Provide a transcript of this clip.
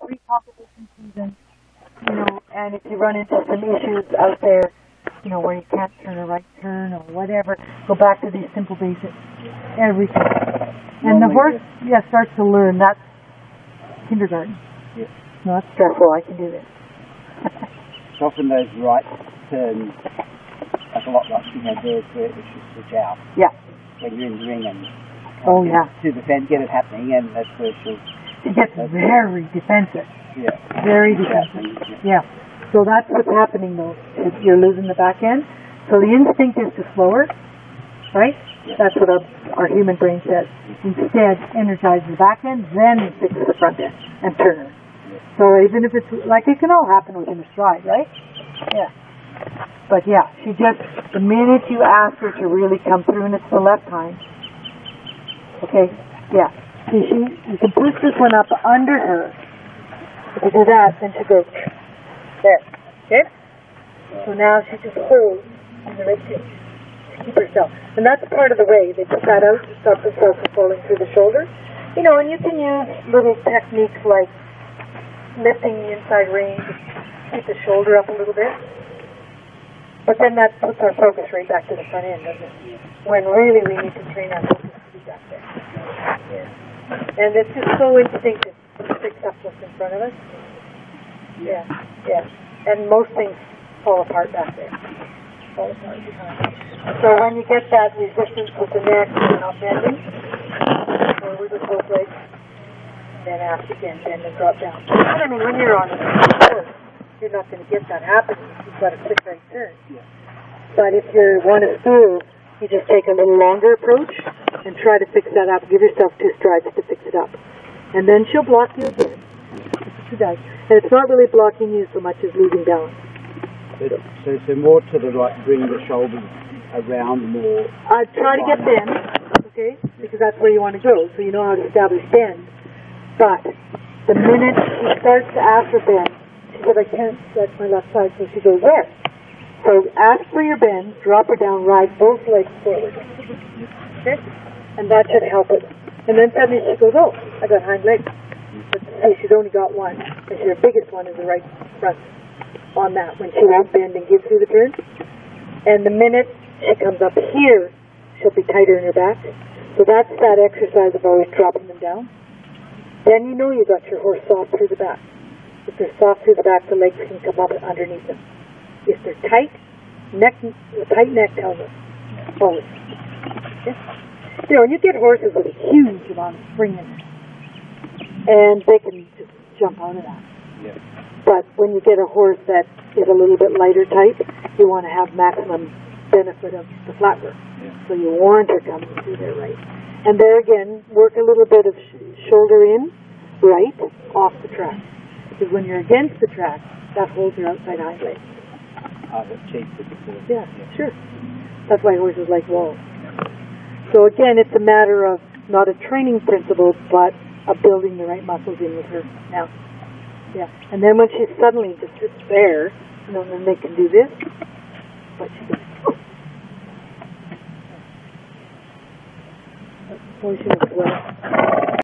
pre-competition season, you know, and if you run into some issues out there, you know, where you can't turn a right turn or whatever, go back to these simple basics every time. And the horse, starts to learn. That's kindergarten. Yeah. Not stressful. I can do this. It's often those right turns, like a lot like, you know, there's where it should switch out. Yeah. When you're in the ring and to defend, get it happening, and that's where she gets very defensive. Yeah. Very defensive. Yeah. So that's what's happening though. Is you're losing the back end. So the instinct is to slow her, right? Yeah. That's what our human brain says. Instead, energize the back end, then fix the front end and turn her. Yeah. So even if it's like it can all happen within a stride, right? Yeah. But yeah, she just the minute you ask her to really come through, and it's the left hind. Okay. Yeah. See, you can push this one up under her. If you do that, then she goes there. Okay? So now she just holds in the rib cage to keep herself. And that's part of the way. They put that out to stop themselves from falling through the shoulder. You know, and you can use little techniques like lifting the inside rein to keep the shoulder up a little bit. But then that puts our focus right back to the front end, doesn't it? When really we need to train our focus to be back there. Yeah. And it's just so instinctive to fix up what's in front of us. Yeah, yeah. And most things fall apart back there. Fall apart behind. So when you get that resistance with the neck and not bending, forward with both legs, then ask again, bend and drop down. But I mean, when you're on a horse, you're not going to get that happening. You've got a quick right turn. Yeah. But if you want to spool, you just take a little longer approach and try to fix that up. Give yourself 2 strides to fix it up. And then she'll block you again. She does. And it's not really blocking you so much as losing balance. So more to the right, bring the shoulders around more. Try to get bend, okay? Because that's where you want to go, so you know how to establish bend. But the minute she starts to ask for bend, she said, I can't stretch my left side, so she goes there. So ask for your bend, drop her down, ride both legs forward. Okay? And that should help it. And then suddenly she goes, oh, I got hind legs. But see, she's only got one. And her biggest one is the right front on that, when she won't bend and give through the turn. And the minute she comes up here, she'll be tighter in her back. So that's that exercise of always dropping them down. Then you know you got your horse soft through the back. If they're soft through the back, the legs can come up underneath them. If they're tight, the tight neck tells us always. Okay? You know, and you get horses with a huge amount of spring in them, and they can just jump out of that. Yeah. But when you get a horse that is a little bit lighter type, you want to have maximum benefit of the flatwork. Yeah. So you want her coming through there right. And there again, work a little bit of shoulder in, right, off the track. Because when you're against the track, that holds your outside hind leg. That's cheap. Yeah, sure. That's why horses like walls. So again, it's a matter of not a training principle, but of building the right muscles in with her now. Yeah. And then when she suddenly just sits there, you know, then they can do this. But she goes, oh. Boy, she looks well.